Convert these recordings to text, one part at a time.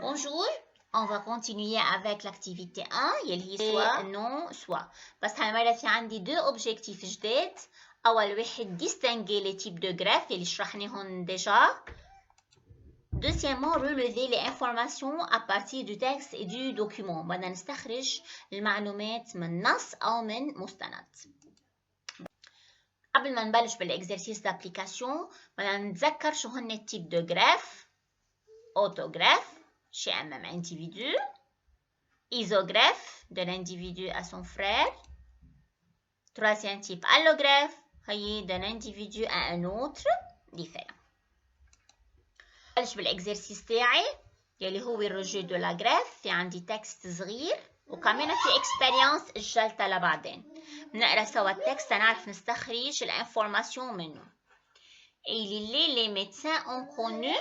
Bonjour, on va continuer avec l'activité 1 يلي هي soit non soit. بس هالمرة في عندي deux objectifs جداد. أول واحد distinguer les types de graphes اللي شرحناهم déjà. Deuxièmement, relever les informations à partir du texte et du document. بدنا نستخرج المعلومات من نص أو من مستند. قبل ما نبلش بالexercice d'application بدنا نتذكر شو هن التيب de graph. Autographe chez un même individu, isographe de l'individu à son frère, troisième type allographe d'un individu à un autre différent. نبلش بالexercice تاعي يلي هو الرجو دو لا graphe. في عندي تكست صغير وكمان في expérience اجلتها لبعدين. بنقرا سوا التكست نعرف نستخرج الانفورماسيون منه. Les médecins ont connu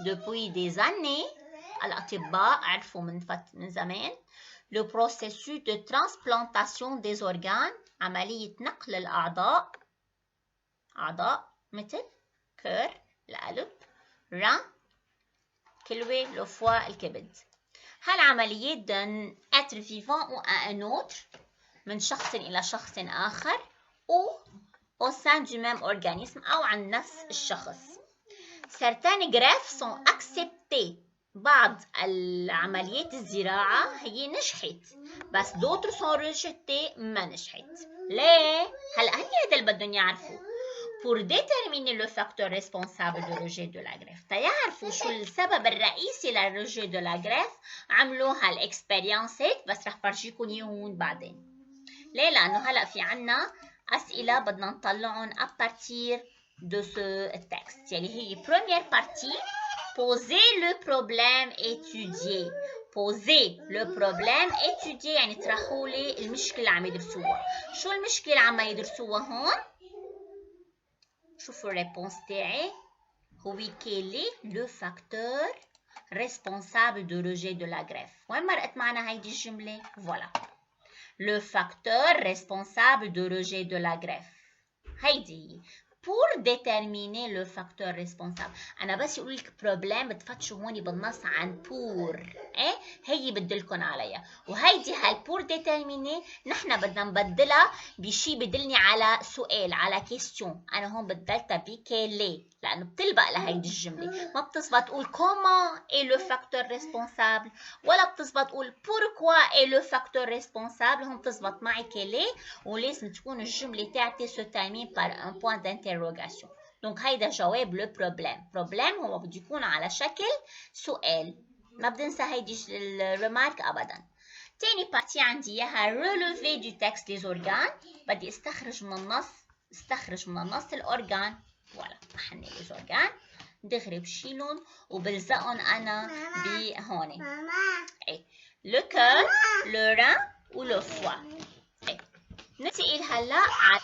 depuis des années الأطباء عرفوا من زمان le processus de transplantation des organes عملية نقل الأعضاء أعضاء مثل كور القلب rein كلوة le foie الكبد. هالعمليات d'un être vivant ou à un autre من شخص إلى شخص آخر ou au sein du même organisme أو عن نفس الشخص. Certaines greffes sont acceptées. بعض العمليات الزراعة هي نجحت بس d'autres sont rejetées ما نجحت. ليه؟ هلأ هذا اللي بدهم يعرفوا. Pour déterminer le facteur responsable du rejet de la greffe. تيعرفوا شو السبب الرئيسي للرجي de la greffe عملوا هالإكسبيرينس هيك بس رح فرجيكم إياهم بعدين. ليه؟ لأنه هلأ في عنا أسئلة بدنا نطلعهم à partir de ce texte. يلي هي première partie. Poser le problème étudié. Poser le problème étudié يعني تطرحوا لي المشكلة اللي عم يدرسوها. شو المشكلة اللي عم يدرسوها هون؟ شوفوا الريبونس تاعي. هو quel est le facteur responsable de rejet de la greffe. وين مرقت معنا هيدي الجملة؟ فوالا. Le facteur responsable de rejet de la greffe. هيدي pour déterminer le facteur responsable. أنا بس يقول لك problem بتفتشوا هون بالنص عن pour. إيه هي بدلكن عليها. وهيدي هال pour déterminer نحن بدنا نبدلها بشي بدلني على سؤال على question. أنا هون بدلتها بكيلي لأنه بتلبق لهيدي الجملة. ما بتصبح تقول comment est le facteur responsable ولا بتصبح تقول pourquoi est le facteur responsable. هون بتصبح معي كيلي ولازم تكون الجملة تاعتي se termine par un point d'interrogation. Donc هيدا جواب لو بروبليم. بروبليم هو بده يكون على شكل سؤال. ما بدي انسى هيدي الريمارك ابدا. تاني بارتي عندي اياها relever du texte des organes. بدي استخرج من النص الاورجان. فوالا محني les organes دغري بشيلهم وبلزقهم انا بهون. ايه le cœur, le rein ou le foie. ننتقل هلا على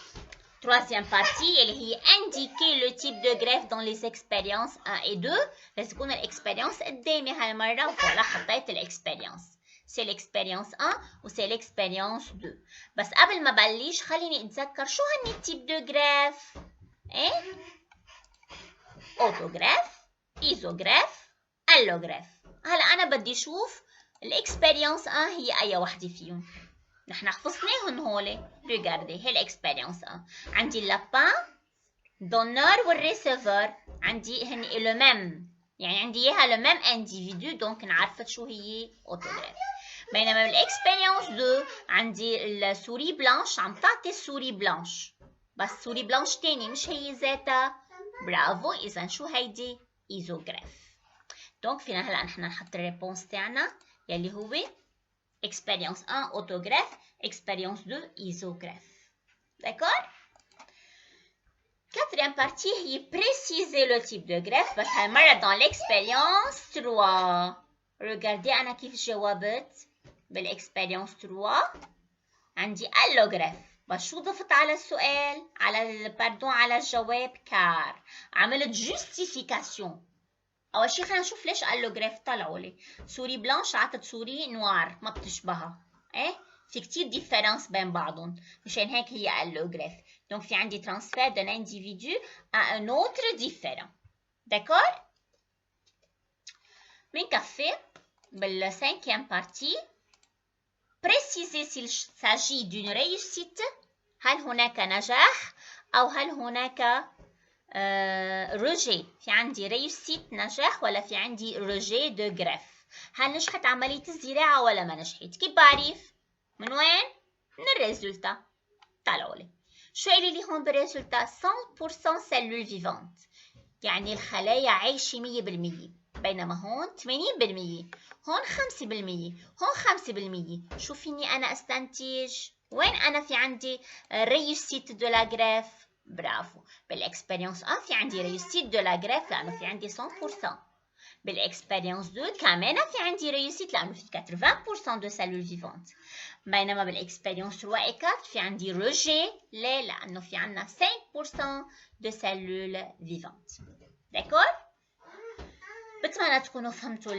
troisième partie اللي هي indiquer le type de greffe dans les expériences 1 et 2. بس تكون الاكسبيرينس قدامي هالمرة. فوالا حطيت الاكسبيرينس. سي الاكسبيرينس 1 وسي الاكسبيرينس 2. بس قبل ما بلش خليني اتذكر شو هن التيب دو جراف. ايه اوتوغراف ايزوغراف الوغراف. هلا انا بدي اشوف الاكسبيرينس 1 هي اي وحده فيهم. نحن حفظناهن هولي. ريغاردي هي الاكسبيرينس 1. عندي اللابان دونور والريسيفر عندي هن لو ميم يعني عندي اياها لو ميم انديفيدو دونك نعرفت شو هي اوتوغراف. بينما بالاكسبيرينس 2 عندي السوري بلانش عم تعطي السوري بلانش بس سوري بلانش تاني مش هي ذاتها. برافو. اذا شو هيدي؟ ايزوغراف. دونك فينا هلا نحن نحط الريبونس تاعنا يلي هو expérience 1 autographe, expérience 2 isographe. D'accord? Quatrième partie est préciser le type de greffe. بس هالمرة dans l'expérience 3. Regardez أنا كيف جاوبت بالexpérience 3. عندي allografe. بس شو ضفت على السؤال؟ على الجواب كار. عملت justification. أول شي خلينا نشوف ليش اللوغراف طلعوا لي. سوري بلانش عطت سوري نوار ما بتشبهها. ايه في كتير ديفيرنس بين بعضهم مشان هيك هي اللوغراف. دونك في عندي ترانسفير d'un individu à un autre différent. داكور؟ منكفي بالcinquième partie préciser s'il s'agit d'une réussite. هل هناك نجاح أو هل هناك rejet. في عندي réussite نجاح ولا في عندي rejet de greffe. هل نجحت عملية الزراعة ولا ما نجحت؟ كيف بعرف؟ من وين؟ من الريزولتا. طلعوا لي شو قايل لي هون بالريزولتا؟ 100% سيلول فيفانت، يعني الخلايا عايشة 100%، بينما هون 80%، هون 5%، هون 5%. شو فيني أنا أستنتج؟ وين أنا في عندي réussite de la greffe؟ برافو، بالاكسبيرينس في عندي réussite de la greffe لأنه في عندي 100%. بالاكسبيرينس 2 كمان في عندي réussite لأنه في 80% de cellules vivantes. بينما بالاكسبيرينس 3 و 4 في عندي rejet. ليه؟ لأنه في عنا 5% de cellules vivantes. داكور؟ بتمنى تكونوا فهمتوا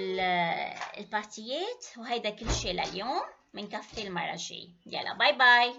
البارتيات، وهيدا كل شيء لليوم. منكفي المرة الجاية. يلا باي باي.